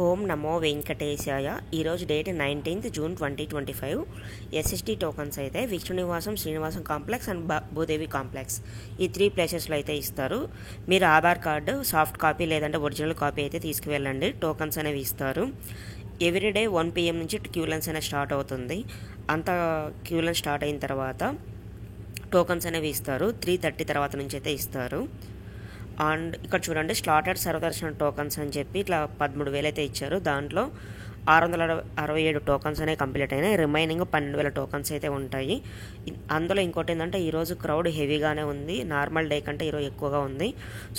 ఓం నమో వెంకటేశాయ. ఈరోజు date 19th June 2025. SST tokens అయితే Vishnunivasam, Srinivasam complex and Bhudevi complex ఈ 3 ప్లేసెస్లో అయితే ఇస్తారు. మీరు ఆధార్ కార్డు సాఫ్ట్ కాపీ లేదంటే ఒరిజినల్ కాపీ అయితే తీసుకువెళ్ళండి. టోకన్స్ అనేవి ఇస్తారు. ఎవ్రీడే 1 PM నుంచి క్యూ లైన్స్ అనేది స్టార్ట్ అవుతుంది. అంత క్యూ లైన్ స్టార్ట్ అయిన తర్వాత టోకన్స్ అనేవి ఇస్తారు. 3:30 తర్వాత నుంచి అయితే ఇస్తారు. అండ్ ఇక్కడ చూడండి, స్లాటెడ్ సర్వదర్శన్ టోకన్స్ అని చెప్పి ఇట్లా 13,000 అయితే ఇచ్చారు. దాంట్లో 667 టోకన్స్ అనేవి కంప్లీట్ అయినాయి. రిమైనింగ్ 12,000 టోకన్స్ అయితే ఉంటాయి. అందులో ఇంకోటి ఏంటంటే ఈరోజు క్రౌడ్ హెవీగానే ఉంది. నార్మల్ డే కంటే ఈరోజు ఎక్కువగా ఉంది.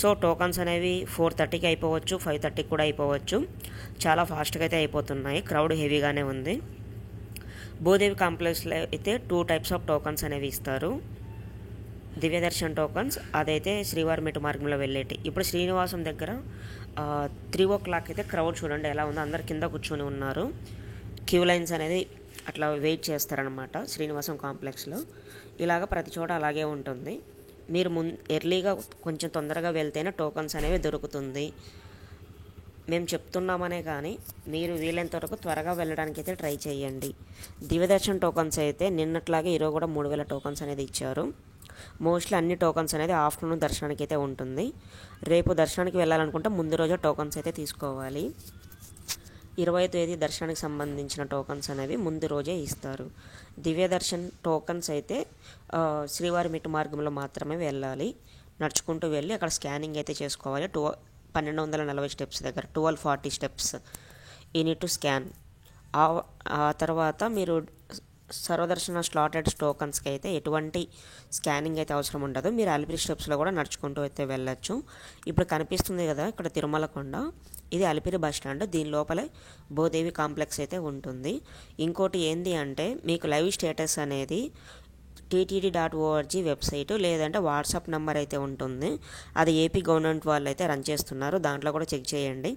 సో టోకన్స్ అనేవి 4:30కి అయిపోవచ్చు, 5:30కి కూడా అయిపోవచ్చు. చాలా ఫాస్ట్గా అయితే అయిపోతున్నాయి. క్రౌడ్ హెవీగానే ఉంది. భూదేవి కాంప్లెక్స్లో అయితే 2 టైప్స్ ఆఫ్ టోకన్స్ అనేవి ఇస్తారు. దివ్యదర్శన్ టోకన్స్ అదైతే శ్రీవారి మెట్టు మార్గంలో వెళ్ళేటి. ఇప్పుడు శ్రీనివాసం దగ్గర 3 o'clock అయితే క్రౌడ్ చూడండి ఎలా ఉందో. అందరు కింద కూర్చొని ఉన్నారు. క్యూ లైన్స్ అనేది అట్లా వెయిట్ చేస్తారనమాట శ్రీనివాసం కాంప్లెక్స్లో. ఇలాగ ప్రతి చోట అలాగే ఉంటుంది. మీరు ఎర్లీగా కొంచెం తొందరగా వెళ్తేనే టోకన్స్ అనేవి దొరుకుతుంది. మేము చెప్తున్నామనే కానీ మీరు వీలైనంత వరకు త్వరగా వెళ్ళడానికి అయితే ట్రై చేయండి. దివ్యదర్శన్ టోకన్స్ అయితే నిన్నట్లాగే ఈరోజు కూడా 3,000 టోకన్స్ అనేది ఇచ్చారు. మోస్ట్లీ అన్ని టోకన్స్ అనేది ఆఫ్టర్నూన్ దర్శనానికి అయితే ఉంటుంది. రేపు దర్శనానికి వెళ్ళాలనుకుంటే ముందు రోజే టోకన్స్ అయితే తీసుకోవాలి. 20వ తేదీ దర్శనానికి సంబంధించిన టోకన్స్ అనేవి ముందు రోజే ఇస్తారు. దివ్య దర్శన్ టోకన్స్ అయితే శ్రీవారి మెట్టు మార్గంలో మాత్రమే వెళ్ళాలి. నడుచుకుంటూ వెళ్ళి అక్కడ స్కానింగ్ అయితే చేసుకోవాలి. 1240 స్టెప్స్ దగ్గర 1240 స్టెప్స్ ఈ నీడ్ టు స్కాన్. ఆ తర్వాత మీరు సర్వదర్శన స్లాటెడ్ టోకన్స్కి అయితే ఎటువంటి స్కానింగ్ అయితే అవసరం ఉండదు. మీరు అలిపిరి స్టెప్స్లో కూడా నడుచుకుంటూ అయితే వెళ్ళొచ్చు. ఇప్పుడు కనిపిస్తుంది కదా ఇక్కడ తిరుమల కొండ, ఇది అలిపిరి బస్ స్టాండ్. దీని లోపలే భూదేవి కాంప్లెక్స్ అయితే ఉంటుంది. ఇంకోటి ఏంది అంటే మీకు లైవ్ స్టేటస్ అనేది ttd.org వెబ్సైట్ లేదంటే వాట్సాప్ నెంబర్ అయితే ఉంటుంది. అది ఏపీ గవర్నమెంట్ వాళ్ళు అయితే రన్ చేస్తున్నారు. దాంట్లో కూడా చెక్ చేయండి.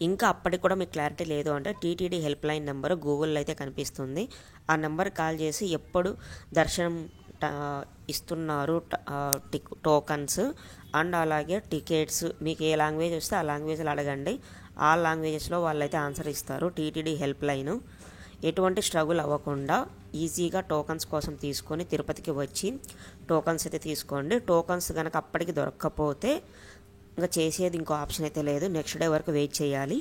ఇంకా అప్పటికి కూడా మీకు క్లారిటీ లేదు అంటే టీటీడీ హెల్ప్ లైన్ నెంబరు గూగుల్లో అయితే కనిపిస్తుంది. ఆ నెంబర్ కాల్ చేసి ఎప్పుడు దర్శనం ఇస్తున్నారు టోకన్స్ అండ్ అలాగే టికెట్స్ మీకు ఏ లాంగ్వేజ్ వస్తే ఆ లాంగ్వేజ్లో అడగండి. ఆ లాంగ్వేజెస్లో వాళ్ళైతే ఆన్సర్ ఇస్తారు. TTD help line. ఎటువంటి స్ట్రగుల్ అవ్వకుండా ఈజీగా టోకన్స్ కోసం తీసుకొని తిరుపతికి వచ్చి టోకన్స్ అయితే తీసుకోండి. టోకన్స్ కనుక అప్పటికి దొరక్కపోతే ఇంకా చేసేది ఇంకో ఆప్షన్ అయితే లేదు. నెక్స్ట్ డే వరకు వెయిట్ చేయాలి.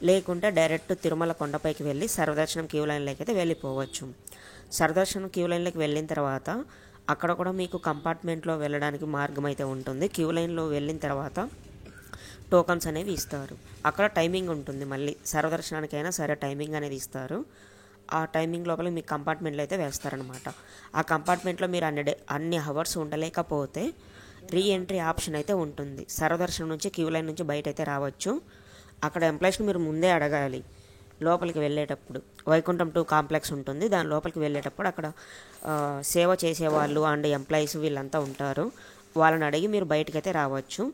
లేకుంటే డైరెక్ట్ తిరుమల కొండపైకి వెళ్ళి సర్వదర్శనం క్యూ లైన్లోకి అయితే వెళ్ళిపోవచ్చు. సర్వదర్శనం క్యూ లైన్లోకి వెళ్ళిన తర్వాత అక్కడ కూడా మీకు కంపార్ట్మెంట్లో వెళ్ళడానికి మార్గం అయితే ఉంటుంది. క్యూ లైన్లో వెళ్ళిన తర్వాత టోకన్స్ అనేవి ఇస్తారు. అక్కడ టైమింగ్ ఉంటుంది. మళ్ళీ సర్వదర్శనానికైనా సరే టైమింగ్ అనేది ఇస్తారు. ఆ టైమింగ్ లోపల మీకు కంపార్ట్మెంట్లో అయితే వేస్తారనమాట. ఆ కంపార్ట్మెంట్లో మీరు అన్ని అవర్స్ ఉండలేకపోతే రీఎంట్రీ ఆప్షన్ అయితే ఉంటుంది. సర్వదర్శనం నుంచి క్యూ లైన్ నుంచి బయట అయితే రావచ్చు. అక్కడ ఎంప్లాయీస్ని మీరు ముందే అడగాలి. లోపలికి వెళ్ళేటప్పుడు వైకుంఠం 2 కాంప్లెక్స్ ఉంటుంది. దాని లోపలికి వెళ్ళేటప్పుడు అక్కడ సేవ చేసేవాళ్ళు అండ్ ఎంప్లాయీస్ వీళ్ళంతా ఉంటారు. వాళ్ళని అడిగి మీరు బయటకు అయితే రావచ్చు.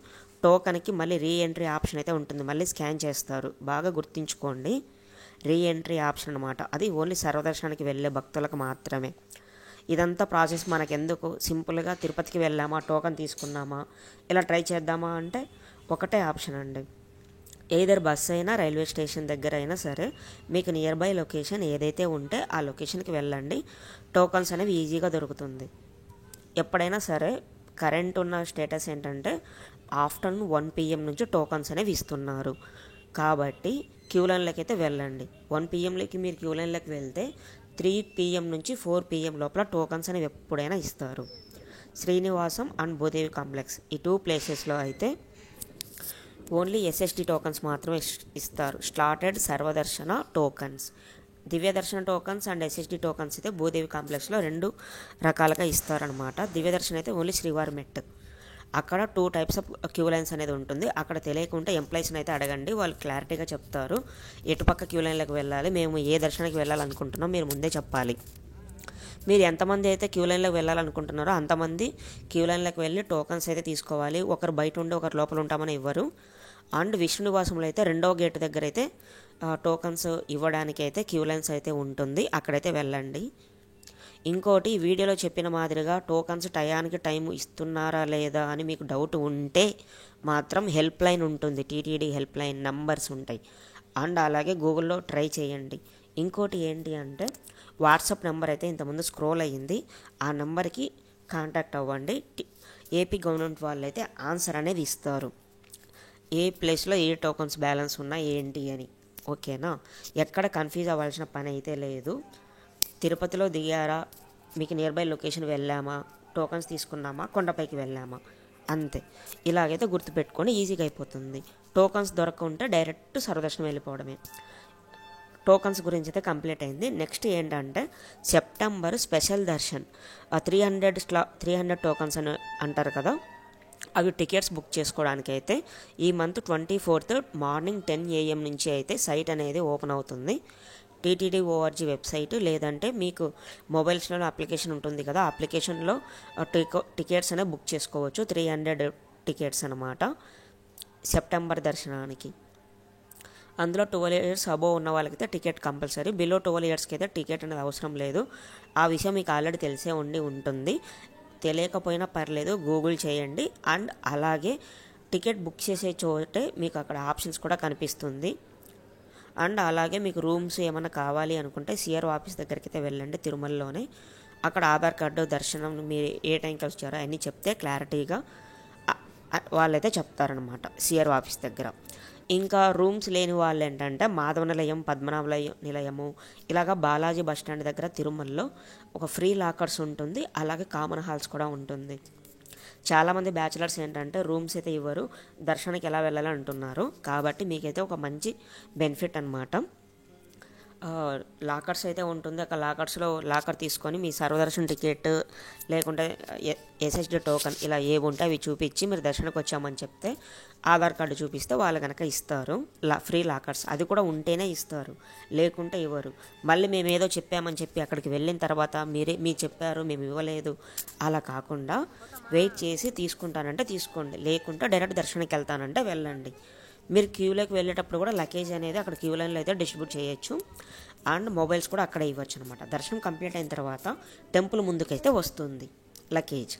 టోకన్కి మళ్ళీ రీఎంట్రీ ఆప్షన్ అయితే ఉంటుంది. మళ్ళీ స్కాన్ చేస్తారు. బాగా గుర్తుంచుకోండి, రీఎంట్రీ ఆప్షన్ అనమాట. అది ఓన్లీ సర్వదర్శనానికి వెళ్ళే భక్తులకు మాత్రమే. ఇదంతా ప్రాసెస్ మనకెందుకు, సింపుల్గా తిరుపతికి వెళ్ళామా, టోకన్ తీసుకున్నామా, ఇలా ట్రై చేద్దామా అంటే ఒకటే ఆప్షన్ అండి. ఎయిదర్ బస్ అయినా రైల్వే స్టేషన్ దగ్గర అయినా సరే మీకు నియర్ బై లొకేషన్ ఏదైతే ఉంటే ఆ లొకేషన్కి వెళ్ళండి. టోకన్స్ అనేవి ఈజీగా దొరుకుతుంది. ఎప్పుడైనా సరే కరెంట్ ఉన్న స్టేటస్ ఏంటంటే ఆఫ్టర్నూన్ 1 PM నుంచి టోకన్స్ అనేవి ఇస్తున్నారు. కాబట్టి క్యూ లైన్లోకి అయితే వెళ్ళండి. 1 PMలోకి మీరు క్యూ లైన్లోకి వెళ్తే 3 PM నుంచి 4 PM లోపల టోకన్స్ అనేవి ఎప్పుడైనా ఇస్తారు. శ్రీనివాసం అండ్ భూదేవి కాంప్లెక్స్ ఈ 2 ప్లేసెస్లో అయితే ఓన్లీ ఎస్ఎస్టీ టోకన్స్ మాత్రమే ఇస్తారు. స్లాటెడ్ సర్వదర్శన టోకన్స్, దివ్యదర్శన టోకన్స్ అండ్ ఎస్ఎస్టీ టోకన్స్ అయితే భూదేవి కాంప్లెక్స్లో 2 రకాలుగా ఇస్తారనమాట. దివ్యదర్శన అయితే ఓన్లీ శ్రీవారి మెట్టు. అక్కడ 2 టైప్స్ ఆఫ్ క్యూ లైన్స్ అనేది ఉంటుంది. అక్కడ తెలియకుంటే ఎంప్లాయీస్ని అయితే అడగండి. వాళ్ళు క్లారిటీగా చెప్తారు ఎటుపక్క క్యూ లైన్లోకి వెళ్ళాలి, మేము ఏ దర్శనానికి వెళ్ళాలనుకుంటున్నాం మీరు ముందే చెప్పాలి. మీరు ఎంతమంది అయితే క్యూ లైన్లోకి వెళ్ళాలనుకుంటున్నారో అంతమంది క్యూ లైన్లోకి వెళ్ళి టోకన్స్ అయితే తీసుకోవాలి. ఒకరు బయట ఉండి ఒకరు లోపల ఉంటామని ఇవ్వరు. అండ్ విష్ణునివాసంలో అయితే 2వ గేట్ దగ్గర అయితే టోకన్స్ ఇవ్వడానికి అయితే క్యూ లైన్స్ అయితే ఉంటుంది. అక్కడైతే వెళ్ళండి. ఇంకోటి వీడియోలో చెప్పిన మాదిరిగా టోకన్స్ టయానికి టైం ఇస్తున్నారా లేదా అని మీకు డౌట్ ఉంటే మాత్రం హెల్ప్ లైన్ ఉంటుంది. టీటీడీ హెల్ప్ లైన్ నంబర్స్ ఉంటాయి. అండ్ అలాగే గూగుల్లో ట్రై చేయండి. ఇంకోటి ఏంటి అంటే వాట్సాప్ నెంబర్ అయితే ఇంతకుముందు స్క్రోల్ అయ్యింది, ఆ నెంబర్కి కాంటాక్ట్ అవ్వండి. ఏపీ గవర్నమెంట్ వాళ్ళు అయితే ఆన్సర్ అనేది ఇస్తారు, ఏ ప్లేస్లో ఏ టోకన్స్ బ్యాలెన్స్ ఉన్నా ఏంటి అని. ఓకేనా, ఎక్కడ కన్ఫ్యూజ్ అవ్వాల్సిన పని అయితే లేదు. తిరుపతిలో దిగారా, మీకు నియర్ బై లొకేషన్ వెళ్ళామా, టోకన్స్ తీసుకున్నామా, కొండపైకి వెళ్ళామా, అంతే. ఇలాగైతే గుర్తుపెట్టుకొని ఈజీగా అయిపోతుంది. టోకన్స్ దొరకకుంటే డైరెక్ట్ సర్వదర్శనం వెళ్ళిపోవడమే. టోకన్స్ గురించి అయితే కంప్లీట్ అయింది. నెక్స్ట్ ఏంటంటే సెప్టెంబర్ స్పెషల్ దర్శన్ 300 టోకన్స్ అని అంటారు కదా, అవి టికెట్స్ బుక్ చేసుకోవడానికి అయితే ఈ మంత్ 24th మార్నింగ్ 10 AM నుంచి అయితే సైట్ అనేది ఓపెన్ అవుతుంది. టీటీడీ ఓఆర్జీ వెబ్సైట్, లేదంటే మీకు మొబైల్స్లో అప్లికేషన్ ఉంటుంది కదా, అప్లికేషన్లో టికెట్స్ అనేవి బుక్ చేసుకోవచ్చు. 300 టికెట్స్ అనమాట సెప్టెంబర్ దర్శనానికి. అందులో 12 years అబోవ్ ఉన్న వాళ్ళకైతే టికెట్ కంపల్సరీ, బిలో 12 yearsకి అయితే టికెట్ అనేది అవసరం లేదు. ఆ విషయం మీకు ఆల్రెడీ తెలిసే ఉంటుంది. తెలియకపోయినా పర్లేదు, గూగుల్ చేయండి. అండ్ అలాగే టికెట్ బుక్ చేసే చోటే మీకు అక్కడ ఆప్షన్స్ కూడా కనిపిస్తుంది. అండ్ అలాగే మీకు రూమ్స్ ఏమైనా కావాలి అనుకుంటే సిఆర్ఓ ఆఫీస్ దగ్గరికి అయితే వెళ్ళండి తిరుమలలోనే. అక్కడ ఆధార్ కార్డు, దర్శనం, మీరు ఏ టైంకి వచ్చారో అన్నీ చెప్తే క్లారిటీగా వాళ్ళైతే చెప్తారనమాట సిఆర్ఓ ఆఫీస్ దగ్గర. ఇంకా రూమ్స్ లేని వాళ్ళు ఏంటంటే మాధవ నిలయం, పద్మనాభ నిలయము, ఇలాగా బాలాజీ బస్ స్టాండ్ దగ్గర తిరుమలలో ఒక ఫ్రీ లాకర్స్ ఉంటుంది, అలాగే కామన్ హాల్స్ కూడా ఉంటుంది. చాలామంది బ్యాచిలర్స్ ఏంటంటే రూమ్స్ అయితే ఇవ్వరు, దర్శనానికి ఎలా వెళ్ళాలని అంటున్నారు. కాబట్టి మీకైతే ఒక మంచి బెనిఫిట్ అనమాట. లాకర్స్ అయితే ఉంటుంది. అక్కడ లాకర్స్లో లాకర్ తీసుకొని మీ సర్వదర్శన్ టికెట్ లేకుంటే ఎస్ఎస్డి టోకన్ ఇలా ఏవి ఉంటే అవి చూపించి మీరు దర్శనకు వచ్చామని చెప్తే ఆధార్ కార్డు చూపిస్తే వాళ్ళు కనుక ఇస్తారు ఫ్రీ లాకర్స్. అది కూడా ఉంటేనే ఇస్తారు, లేకుంటే ఇవ్వరు. మళ్ళీ మేము ఏదో చెప్పామని చెప్పి అక్కడికి వెళ్ళిన తర్వాత మీరు చెప్పారు మేము ఇవ్వలేదు అలా కాకుండా వెయిట్ చేసి తీసుకుంటానంటే తీసుకోండి, లేకుంటే డైరెక్ట్ దర్శనానికి వెళ్తానంటే వెళ్ళండి. మీరు క్యూలోకి వెళ్ళేటప్పుడు కూడా లగేజ్ అనేది అక్కడ క్యూ లైన్లో అయితే డిస్ట్రిబ్యూట్ చేయొచ్చు. అండ్ మొబైల్స్ కూడా అక్కడే ఇవ్వచ్చు అనమాట. దర్శనం కంప్లీట్ అయిన తర్వాత టెంపుల్ ముందుకైతే వస్తుంది లగేజ్.